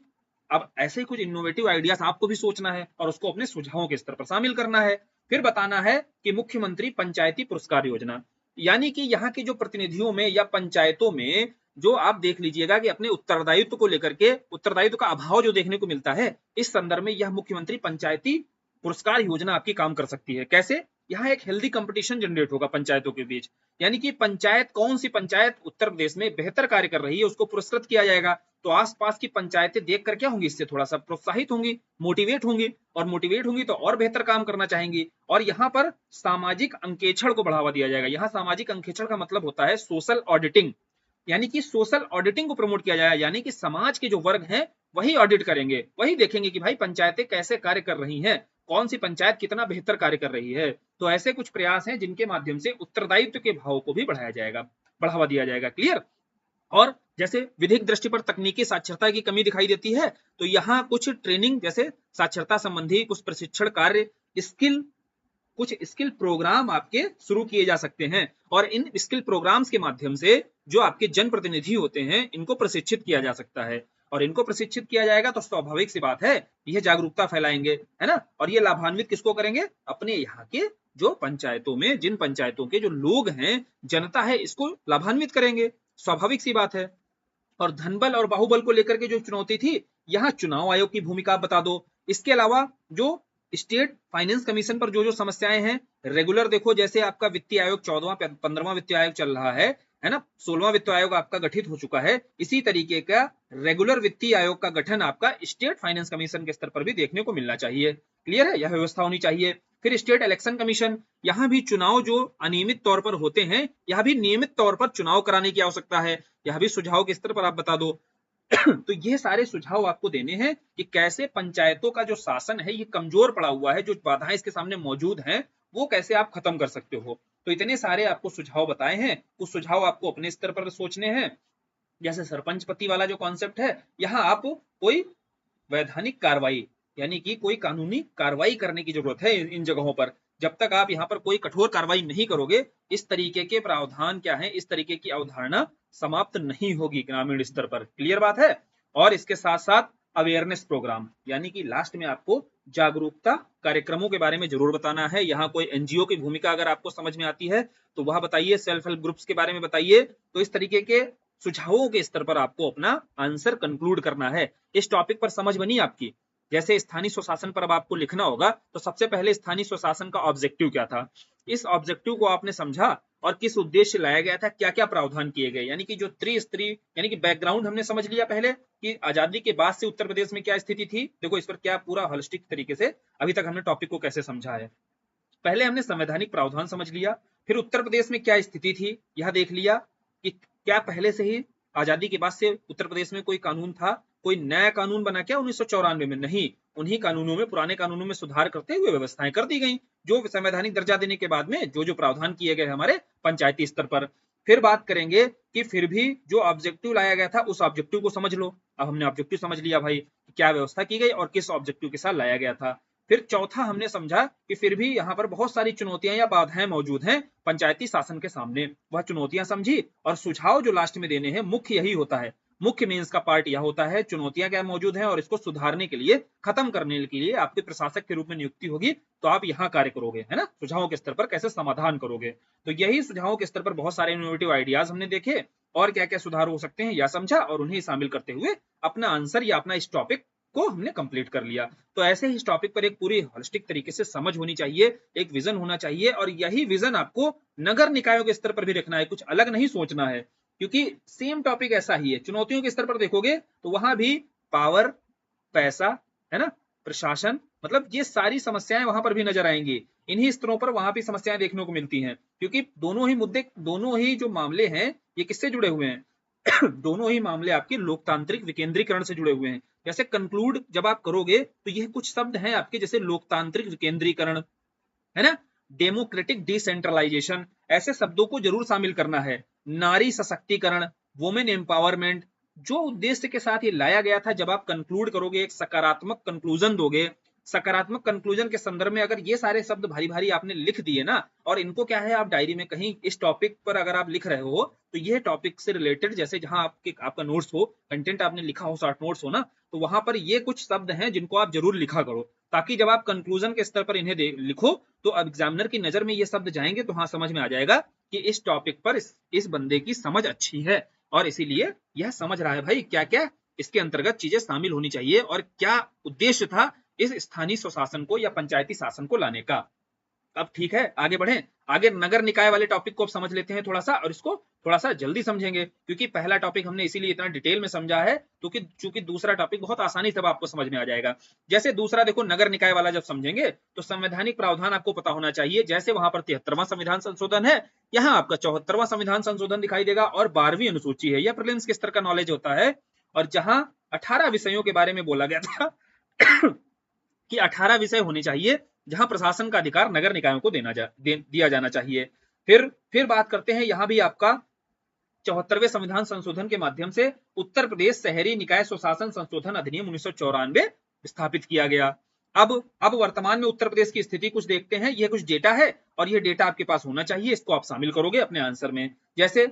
अब ऐसे ही कुछ इनोवेटिव आइडियाज आपको भी सोचना है और उसको अपने सुझावों के स्तर पर शामिल करना है। फिर बताना है कि मुख्यमंत्री पंचायती पुरस्कार योजना, यानी कि यहाँ के जो प्रतिनिधियों में या पंचायतों में जो आप देख लीजिएगा कि अपने उत्तरदायित्व को लेकर के उत्तरदायित्व का अभाव जो देखने को मिलता है, इस संदर्भ में यह मुख्यमंत्री पंचायती पुरस्कार योजना आपकी काम कर सकती है। कैसे, यहाँ एक हेल्दी कंपटीशन जनरेट होगा पंचायतों के बीच, यानी कि पंचायत, कौन सी पंचायत उत्तर प्रदेश में बेहतर कार्य कर रही है उसको पुरस्कृत किया जाएगा। तो आसपास की पंचायतें देखकर क्या होंगी, इससे थोड़ा सा प्रोत्साहित होंगी, मोटिवेट होंगी, और मोटिवेट होंगी तो और बेहतर काम करना चाहेंगी। और यहाँ पर सामाजिक अंकेक्षण को बढ़ावा दिया जाएगा। यहाँ सामाजिक अंकेक्षण का मतलब होता है सोशल ऑडिटिंग, यानी कि सोशल ऑडिटिंग को प्रमोट किया जाएगा, यानी कि समाज के जो वर्ग हैं वही ऑडिट करेंगे, वही देखेंगे कि भाई पंचायतें कैसे कार्य कर रही हैं, कौन सी पंचायत कितना बेहतर कार्य कर रही है। तो ऐसे कुछ प्रयास हैं जिनके माध्यम से उत्तरदायित्व के भाव को भी बढ़ावा दिया जाएगा। क्लियर। और जैसे विधिक दृष्टि पर तकनीकी साक्षरता की कमी दिखाई देती है तो यहाँ कुछ ट्रेनिंग, जैसे साक्षरता संबंधी कुछ प्रशिक्षण कार्य, कुछ स्किल प्रोग्राम आपके शुरू किए जा सकते हैं। और इन स्किल प्रोग्राम्स के माध्यम से जो आपके जनप्रतिनिधि होते हैं इनको प्रशिक्षित किया जा सकता है, और इनको प्रशिक्षित किया जाएगा तो स्वाभाविक सी बात है यह जागरूकता फैलाएंगे, है ना। और ये लाभान्वित किसको करेंगे, अपने यहाँ के जो पंचायतों में, जिन पंचायतों के जो लोग हैं, जनता है, इसको लाभान्वित करेंगे, स्वाभाविक सी बात है। और धनबल और बाहुबल को लेकर के जो चुनौती थी, यहाँ चुनाव आयोग की भूमिका बता दो। इसके अलावा जो स्टेट फाइनेंस कमीशन पर जो समस्याएं हैं, रेगुलर देखो जैसे आपका वित्तीय आयोग 14वां 15वां वित्तीय आयोग चल रहा है ना, 16वां वित्तीय आयोग आपका गठित हो चुका है, इसी तरीके का रेगुलर वित्तीय आयोग का गठन आपका स्टेट फाइनेंस कमीशन के स्तर पर भी देखने को मिलना चाहिए। क्लियर है, यह व्यवस्था होनी चाहिए। फिर स्टेट इलेक्शन कमीशन, यहाँ भी चुनाव जो अनियमित तौर पर होते हैं, यहाँ भी नियमित तौर पर चुनाव कराने की आवश्यकता है, यह भी सुझाव के स्तर पर आप बता दो। तो ये सारे सुझाव आपको देने हैं कि कैसे पंचायतों का जो शासन है ये कमजोर पड़ा हुआ है, जो बाधाएं इसके सामने मौजूद हैं वो कैसे आप खत्म कर सकते हो। तो इतने सारे आपको सुझाव बताए हैं, कुछ सुझाव आपको अपने स्तर पर सोचने हैं। जैसे सरपंच पति वाला जो कॉन्सेप्ट है, यहाँ आप कोई वैधानिक कार्रवाई, यानी कि कोई कानूनी कार्रवाई करने की जरूरत है इन जगहों पर। जब तक आप यहाँ पर कोई कठोर कार्रवाई नहीं करोगे, इस तरीके के प्रावधान क्या है, इस तरीके की अवधारणा समाप्त नहीं होगी ग्रामीण स्तर पर। क्लियर बात है। और इसके साथ साथ अवेयरनेस प्रोग्राम, यानी कि लास्ट में आपको जागरूकता कार्यक्रमों के बारे में जरूर बताना है। यहाँ कोई एनजीओ की भूमिका अगर आपको समझ में आती है तो वह बताइए, सेल्फ हेल्प ग्रुप्स के बारे में बताइए। तो इस तरीके के सुझावों के स्तर पर आपको अपना आंसर कंक्लूड करना है। इस टॉपिक पर समझ बनी आपकी। जैसे स्थानीय स्वशासन पर अब आपको लिखना होगा, तो सबसे पहले स्थानीय स्वशासन का ऑब्जेक्टिव क्या था, इस ऑब्जेक्टिव को आपने समझा और किस उद्देश्य लाया गया था, क्या क्या प्रावधान किए गए, यानी कि जो त्रिस्तरीय, यानी कि बैकग्राउंड हमने समझ लिया पहले कि आजादी के बाद से उत्तर प्रदेश में क्या स्थिति थी। देखो इस पर क्या पूरा होलिस्टिक तरीके से अभी तक हमने टॉपिक को कैसे समझा है। पहले हमने संवैधानिक प्रावधान समझ लिया, फिर उत्तर प्रदेश में क्या स्थिति थी यह देख लिया कि क्या पहले से ही आजादी के बाद से उत्तर प्रदेश में कोई कानून था? कोई नया कानून बना क्या 1994 में? नहीं, उन्हीं कानूनों में, पुराने कानूनों में सुधार करते हुए व्यवस्थाएं कर दी गई, जो संवैधानिक दर्जा देने के बाद में जो जो प्रावधान किए गए हमारे पंचायती स्तर पर। फिर बात करेंगे कि फिर भी जो ऑब्जेक्टिव लाया गया था उस ऑब्जेक्टिव को समझ लो। अब हमने ऑब्जेक्टिव समझ लिया भाई, क्या व्यवस्था की गई और किस ऑब्जेक्टिव के साथ लाया गया था। फिर चौथा हमने समझा कि फिर भी यहाँ पर बहुत सारी चुनौतियां या बाधाएं मौजूद हैं पंचायती शासन के सामने, वह चुनौतियां समझी और सुझाव जो लास्ट में देने हैं, मुख्य यही होता है। मुख्य मेंस का पार्ट यह होता है चुनौतियां क्या मौजूद हैं और इसको सुधारने के लिए, खत्म करने के लिए आपके प्रशासक के रूप में नियुक्ति होगी, तो आप यहाँ कार्य करोगे, है ना, सुझावों के स्तर पर कैसे समाधान करोगे। तो यही सुझावों के स्तर पर बहुत सारे इनोवेटिव आइडियाज हमने देखे और क्या क्या सुधार हो सकते हैं यह समझा और उन्हें शामिल करते हुए अपना आंसर या अपना इस टॉपिक को हमने कंप्लीट कर लिया। तो ऐसे ही इस टॉपिक पर एक पूरी होलिस्टिक तरीके से समझ होनी चाहिए, एक विजन होना चाहिए और यही विजन आपको नगर निकायों के स्तर पर भी रखना है, कुछ अलग नहीं सोचना है, क्योंकि सेम टॉपिक ऐसा ही है। चुनौतियों के स्तर पर देखोगे तो वहां भी पावर, पैसा, है ना, प्रशासन, मतलब ये सारी समस्याएं वहां पर भी नजर आएंगी। इन्हीं स्तरों पर वहां भी समस्याएं देखने को मिलती हैं, क्योंकि दोनों ही मुद्दे, दोनों ही जो मामले हैं ये किससे जुड़े हुए हैं दोनों ही मामले आपके लोकतांत्रिक विकेंद्रीकरण से जुड़े हुए हैं। जैसे कंक्लूड जब आप करोगे तो यह कुछ शब्द हैं आपके, जैसे लोकतांत्रिक विकेंद्रीकरण, है ना, डेमोक्रेटिक डिसेंट्रलाइजेशन, ऐसे शब्दों को जरूर शामिल करना है। नारी सशक्तिकरण, वुमेन एम्पावरमेंट, जो उद्देश्य के साथ ये लाया गया था, जब आप कंक्लूड करोगे, एक सकारात्मक कंक्लूजन दोगे, सकारात्मक कंक्लूजन के संदर्भ में अगर ये सारे शब्द भारी भारी आपने लिख दिए ना, और इनको क्या है आप डायरी में कहीं इस टॉपिक पर अगर आप लिख रहे हो तो ये टॉपिक से रिलेटेड, जैसे जहां आपका नोट्स हो, कंटेंट आपने लिखा हो, शॉर्ट नोट्स हो ना, तो वहां पर ये कुछ शब्द हैं जिनको आप जरूर लिखा करो, ताकि जब आप कंक्लूजन के स्तर पर इन्हें लिखो तो अब एग्जामिनर की नजर में ये शब्द जाएंगे तो हाँ समझ में आ जाएगा कि इस टॉपिक पर इस बंदे की समझ अच्छी है और इसीलिए यह समझ रहा है भाई क्या क्या इसके अंतर्गत चीजें शामिल होनी चाहिए और क्या उद्देश्य था इस स्थानीय स्वशासन को या पंचायती शासन को लाने का। अब ठीक है, आगे बढ़े, आगे नगर निकाय वाले टॉपिक को अब समझ लेते हैं थोड़ा सा, और इसको थोड़ा सा जल्दी समझेंगे, क्योंकि पहला टॉपिक हमने इसीलिए इतना डिटेल में समझा है क्योंकि चूंकि दूसरा टॉपिक बहुत आसानी से आपको समझ में आ जाएगा। जैसे दूसरा देखो, नगर निकाय वाला जब समझेंगे तो संवैधानिक प्रावधान आपको पता होना चाहिए। जैसे वहां पर 73वां संविधान संशोधन है, यहाँ आपका 74वां संविधान संशोधन दिखाई देगा और 12वीं अनुसूची है, यह प्रीलिम्स के स्तर का नॉलेज होता है। और जहां 18 विषयों के बारे में बोला गया था कि 18 विषय होने चाहिए जहां प्रशासन का अधिकार नगर निकायों को दिया जाना चाहिए। फिर बात करते हैं, यहां भी आपका 74वें संविधान संशोधन के माध्यम से उत्तर प्रदेश शहरी निकाय स्वशासन संशोधन अधिनियम 1994 स्थापित किया गया। अब वर्तमान में उत्तर प्रदेश की स्थिति कुछ देखते हैं। यह कुछ डेटा है और यह डेटा आपके पास होना चाहिए, इसको आप शामिल करोगे अपने आंसर में। जैसे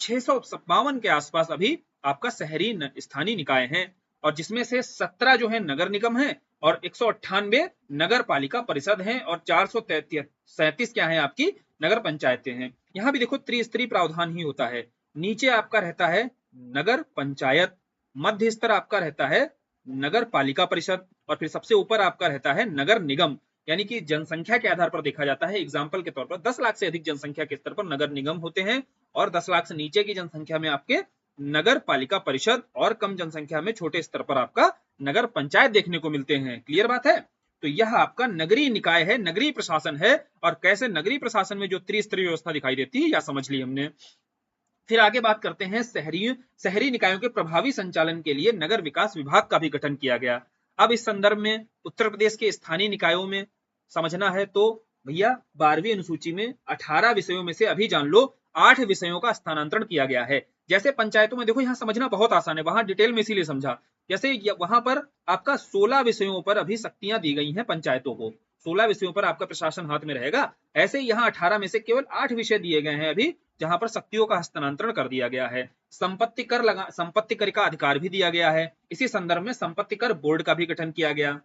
652 के आसपास अभी आपका शहरी स्थानीय निकाय हैं और जिसमें से 17 जो है नगर निगम है और 198 नगर पालिका परिषद हैं और 437 क्या है आपकी नगर पंचायतें हैं। यहां भी देखो त्रिस्तरीय प्रावधान ही होता है। नीचे आपका रहता है नगर पंचायत, मध्य स्तर आपका रहता है नगर पालिका परिषद और फिर सबसे ऊपर आपका रहता है नगर निगम। यानी कि जनसंख्या के आधार पर देखा जाता है। एग्जाम्पल के तौर पर 10 लाख से अधिक जनसंख्या के स्तर पर नगर निगम होते हैं और 10 लाख से नीचे की जनसंख्या में आपके नगर पालिका परिषद और कम जनसंख्या में छोटे स्तर पर आपका नगर पंचायत देखने को मिलते हैं। क्लियर बात है? तो यह आपका नगरीय निकाय है, नगरीय प्रशासन है। और कैसे नगरीय प्रशासन में जो त्रिस्तरीय व्यवस्था दिखाई देती है, यह समझ ली हमने। फिर आगे बात करते हैं शहरी निकायों के प्रभावी संचालन के लिए नगर विकास विभाग का भी गठन किया गया। अब इस संदर्भ में उत्तर प्रदेश के स्थानीय निकायों में समझना है तो भैया 12वीं अनुसूची में 18 विषयों में से अभी जान लो 8 विषयों का स्थानांतरण किया गया है। जैसे पंचायतों में देखो, यहाँ समझना बहुत आसान है, वहां डिटेल में इसीलिए समझा। जैसे वहां पर आपका 16 विषयों पर अभी शक्तियां दी गई हैं पंचायतों को, 16 विषयों पर आपका प्रशासन हाथ में रहेगा। ऐसे ही यहाँ 18 में से केवल 8 विषय दिए गए हैं अभी, जहां पर शक्तियों का हस्तांतरण कर दिया गया है। संपत्ति कर का अधिकार भी दिया गया है। इसी संदर्भ में संपत्ति कर बोर्ड का भी गठन किया गया।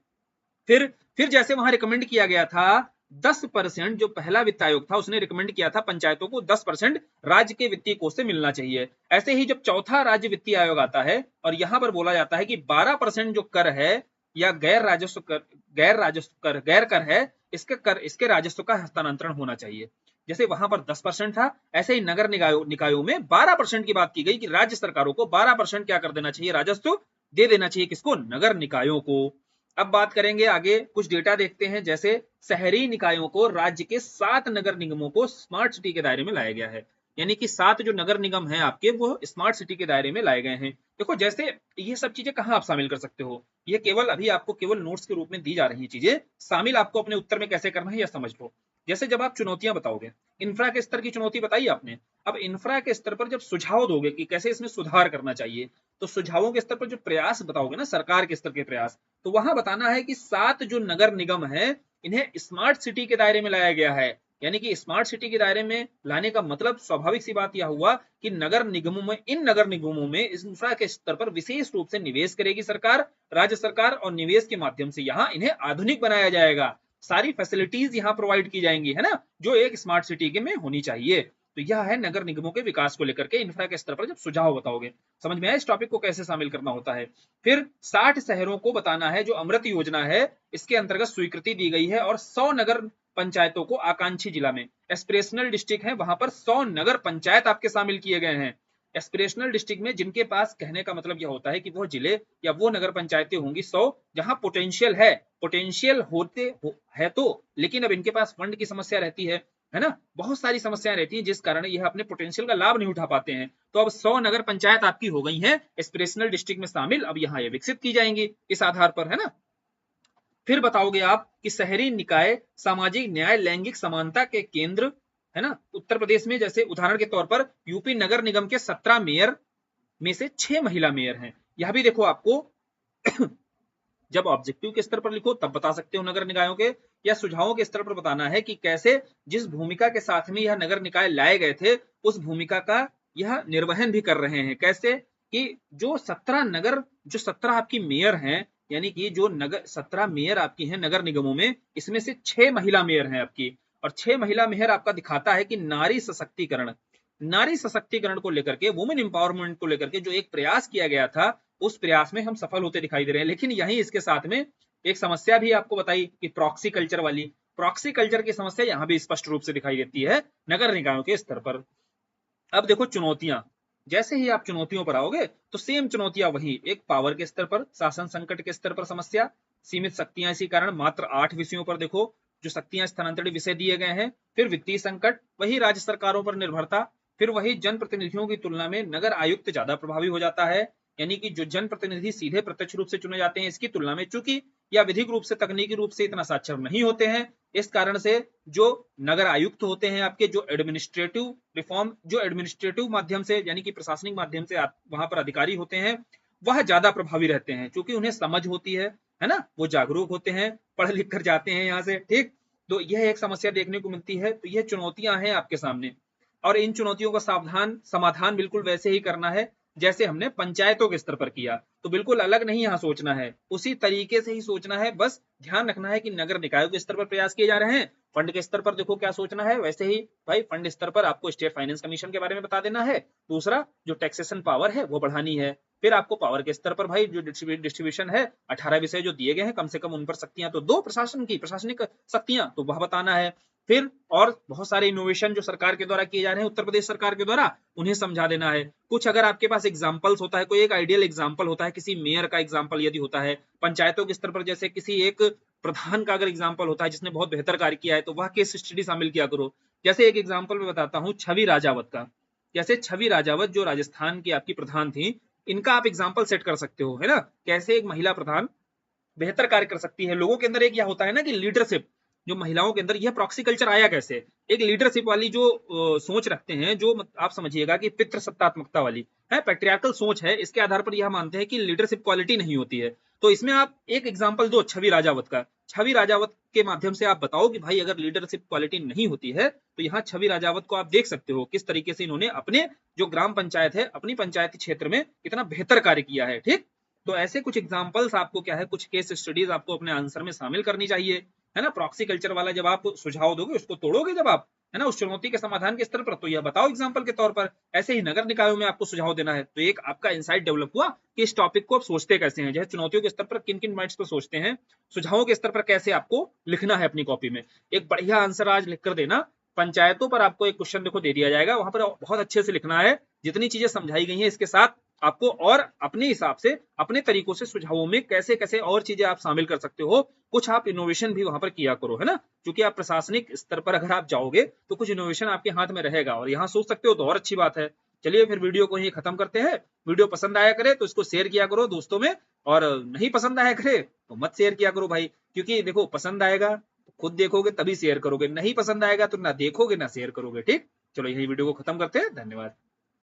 फिर जैसे वहां रिकमेंड किया गया था 10%, जो पहला वित्त आयोग था उसने रिकमेंड किया था पंचायतों को 10% राज्य के वित्तीय कोष से मिलना चाहिए। ऐसे ही जब चौथा राज्य वित्तीय आयोग आता है और यहां पर बोला जाता है कि 12% जो कर है या गैर कर है, इसके राजस्व का हस्तांतरण होना चाहिए। जैसे वहां पर 10% था, ऐसे ही नगर निकायों में 12% की बात की गई कि राज्य सरकारों को 12% क्या कर देना चाहिए, राजस्व दे देना चाहिए। किसको? नगर निकायों को। अब बात करेंगे आगे, कुछ डेटा देखते हैं। जैसे शहरी निकायों को राज्य के 7 नगर निगमों को स्मार्ट सिटी के दायरे में लाया गया है। यानी कि 7 जो नगर निगम हैं आपके वो स्मार्ट सिटी के दायरे में लाए गए हैं। देखो जैसे ये सब चीजें कहाँ आप शामिल कर सकते हो, ये केवल अभी आपको केवल नोट्स के रूप में दी जा रही हैं चीजें, शामिल आपको अपने उत्तर में कैसे करना है यह समझ लो। जैसे जब आप चुनौतियां बताओगे, इंफ्रा के स्तर की चुनौती बताई आपने, अब इंफ्रा के स्तर पर जब सुझाव दोगे कि कैसे इसमें सुधार करना चाहिए, तो सुझावों के स्तर पर जो प्रयास बताओगे ना, सरकार के स्तर के प्रयास, तो वहां बताना है कि 7 जो नगर निगम है इन्हें स्मार्ट सिटी के दायरे में लाया गया है। यानी कि स्मार्ट सिटी के दायरे में लाने का मतलब स्वाभाविक सी बात यह हुआ कि नगर निगमों में, इन नगर निगमों में इंफ्रा के स्तर पर विशेष रूप से निवेश करेगी सरकार, राज्य सरकार, और निवेश के माध्यम से यहाँ इन्हें आधुनिक बनाया जाएगा, सारी फैसिलिटीज यहाँ प्रोवाइड की जाएंगी, है ना, जो एक स्मार्ट सिटी के में होनी चाहिए। तो यह है नगर निगमों के विकास को लेकर के इंफ्रा के स्तर पर जब सुझाव बताओगे। समझ में आया इस टॉपिक को कैसे शामिल करना होता है। फिर 60 शहरों को बताना है जो अमृत योजना है इसके अंतर्गत स्वीकृति दी गई है, और 100 नगर पंचायतों को आकांक्षी जिला में, एस्पिरेशनल डिस्ट्रिक्ट है वहां पर 100 नगर पंचायत आपके शामिल किए गए हैं। एस्पिरेशनल डिस्ट्रिक्ट में जिनके पास, कहने का मतलब यह होता है कि वो जिले या वो नगर पंचायतें होंगी 100 जहां पोटेंशियल है, पोटेंशियल है तो, लेकिन अब इनके पास फंड की समस्या रहती है ना, बहुत सारी समस्याएं रहती हैं जिस कारण यह अपने पोटेंशियल का लाभ नहीं उठा पाते हैं। तो अब 100 नगर पंचायत आपकी हो गई हैं एस्पिरेशनल डिस्ट्रिक्ट में शामिल, अब यहाँ ये विकसित की जाएंगी इस आधार पर, है ना। फिर बताओगे आप कि शहरी निकाय सामाजिक न्याय लैंगिक समानता के केंद्र, है ना, उत्तर प्रदेश में जैसे उदाहरण के तौर पर यूपी नगर निगम के 17 मेयर में से 6 महिला मेयर हैं। यह भी देखो आपको जब ऑब्जेक्टिव के स्तर पर लिखो तब बता सकते हो नगर निकायों के, या सुझावों के स्तर पर बताना है कि कैसे जिस भूमिका के साथ में यह नगर निकाय लाए गए थे उस भूमिका का यह निर्वहन भी कर रहे हैं। कैसे कि जो 17 आपकी मेयर हैं, यानी कि जो नगर 17 मेयर आपकी हैं नगर निगमों में, इसमें से 6 महिला मेयर हैं आपकी, और 6 महिला मेयर आपका दिखाता है कि नारी सशक्तिकरण को लेकर के, वुमेन एम्पावरमेंट को लेकर के जो एक प्रयास किया गया था उस प्रयास में हम सफल होते दिखाई दे रहे हैं। लेकिन यहीं इसके साथ में एक समस्या भी आपको बताई कि प्रॉक्सी कल्चर की समस्या यहाँ भी स्पष्ट रूप से दिखाई देती है नगर निकायों के स्तर पर। अब देखो चुनौतियां, जैसे ही आप चुनौतियों पर आओगे तो सेम चुनौतियां वही, एक पावर के स्तर पर, शासन संकट के स्तर पर समस्या, सीमित शक्तियां, इसी कारण मात्र 8 विषयों पर देखो जो शक्तियां स्थानांतरित विषय दिए गए हैं। फिर वित्तीय संकट, वही राज्य सरकारों पर निर्भरता, फिर वही जनप्रतिनिधियों की तुलना में नगर आयुक्त ज्यादा प्रभावी हो जाता है, यानी कि जो जनप्रतिनिधि सीधे प्रत्यक्ष रूप से चुने जाते हैं इसकी तुलना में चूंकि या विधिक रूप से तकनीकी रूप से इतना साक्षर नहीं होते हैं, इस कारण से जो नगर आयुक्त होते हैं आपके, जो एडमिनिस्ट्रेटिव माध्यम से यानी कि प्रशासनिक माध्यम से वहां पर अधिकारी होते हैं, वह ज्यादा प्रभावी रहते हैं क्योंकि उन्हें समझ होती है ना, वो जागरूक होते हैं, पढ़ लिख कर जाते हैं यहाँ से, ठीक। तो यह एक समस्या देखने को मिलती है। तो यह चुनौतियां हैं आपके सामने, और इन चुनौतियों का समाधान बिल्कुल वैसे ही करना है जैसे हमने पंचायतों के स्तर पर किया। तो बिल्कुल अलग नहीं यहाँ सोचना है, उसी तरीके से ही सोचना है। बस ध्यान रखना है कि नगर निकायों के स्तर पर प्रयास किए जा रहे हैं, फंड के स्तर पर देखो क्या सोचना है, वैसे ही भाई फंड स्तर पर आपको स्टेट फाइनेंस कमीशन के बारे में बता देना है। दूसरा जो टैक्सेशन पावर है वो बढ़ानी है। फिर आपको पावर के स्तर पर भाई जो डिस्ट्रीब्यूशन है, 18 विषय जो दिए गए हैं, कम से कम उन पर शक्तियां तो दो, प्रशासनिक शक्तियां, तो वह बताना है। फिर और बहुत सारे इनोवेशन जो सरकार के द्वारा किए जा रहे हैं, उत्तर प्रदेश सरकार के द्वारा, उन्हें समझा देना है। कुछ अगर आपके पास एग्जांपल्स होता है, कोई एक आइडियल एग्जांपल होता है, किसी मेयर का एग्जांपल यदि होता है पंचायतों के स्तर पर, जैसे किसी एक प्रधान का अगर एग्जांपल होता है जिसने बहुत बेहतर कार्य किया है, तो वह केस स्टडी शामिल किया करो। जैसे एक एग्जांपल मैं बताता हूँ छवि राजावत का। जैसे छवि राजावत जो राजस्थान की आपकी प्रधान थी, इनका आप एग्जाम्पल सेट कर सकते हो, है ना, कैसे एक महिला प्रधान बेहतर कार्य कर सकती है। लोगों के अंदर एक यह होता है ना कि लीडरशिप, जो महिलाओं के अंदर, यह प्रॉक्सी कल्चर आया कैसे, एक लीडरशिप वाली जो सोच रखते हैं, जो आप समझिएगा कि पितृसत्तात्मकता वाली है, पैट्रियार्कल सोच है, इसके आधार पर यह मानते हैं कि लीडरशिप क्वालिटी नहीं होती है। तो इसमें आप एक एग्जांपल दो छवि राजावत का, छवि राजावत के माध्यम से आप बताओ कि भाई अगर लीडरशिप क्वालिटी नहीं होती है तो यहाँ छवि राजावत को आप देख सकते हो किस तरीके से इन्होंने अपने जो ग्राम पंचायत है, अपनी पंचायती क्षेत्र में कितना बेहतर कार्य किया है, ठीक। तो ऐसे कुछ एग्जांपल्स आपको क्या है, कुछ केस स्टडीज आपको अपने आंसर में शामिल करनी चाहिए, है ना। प्रॉक्सी कल्चर वाला जब आप सुझाव दोगे, उसको तोड़ोगे जब आप, है ना, उस चुनौती के समाधान के स्तर पर, तो यह बताओ एग्जांपल के तौर पर। ऐसे ही नगर निकायों में आपको सुझाव देना है, तो एक आपका इंसाइट डेवलप हुआ कि इस टॉपिक को आप सोचते कैसे हैं, जैसे चुनौतियों के स्तर पर किन किन पॉइंट्स पर सोचते हैं, सुझावों के स्तर पर कैसे आपको लिखना है अपनी कॉपी में। एक बढ़िया आंसर आज लिख कर देना। पंचायतों पर आपको एक क्वेश्चन देखो दे दिया जाएगा, वहां पर बहुत अच्छे से लिखना है, जितनी चीजें समझाई गई हैं इसके साथ आपको और अपने हिसाब से अपने तरीकों से सुझावों में कैसे कैसे और चीजें आप शामिल कर सकते हो, कुछ आप इनोवेशन भी वहां पर किया करो, है ना। क्योंकि आप प्रशासनिक स्तर पर अगर आप जाओगे तो कुछ इनोवेशन आपके हाथ में रहेगा और यहाँ सोच सकते हो तो और अच्छी बात है। चलिए फिर वीडियो को यही खत्म करते हैं। वीडियो पसंद आया करे तो इसको शेयर किया करो दोस्तों में, और नहीं पसंद आया करे तो मत शेयर किया करो भाई, क्योंकि देखो पसंद आएगा तो खुद देखोगे तभी शेयर करोगे, नहीं पसंद आएगा तो ना देखोगे ना शेयर करोगे, ठीक। चलो यही वीडियो को खत्म करते हैं, धन्यवाद।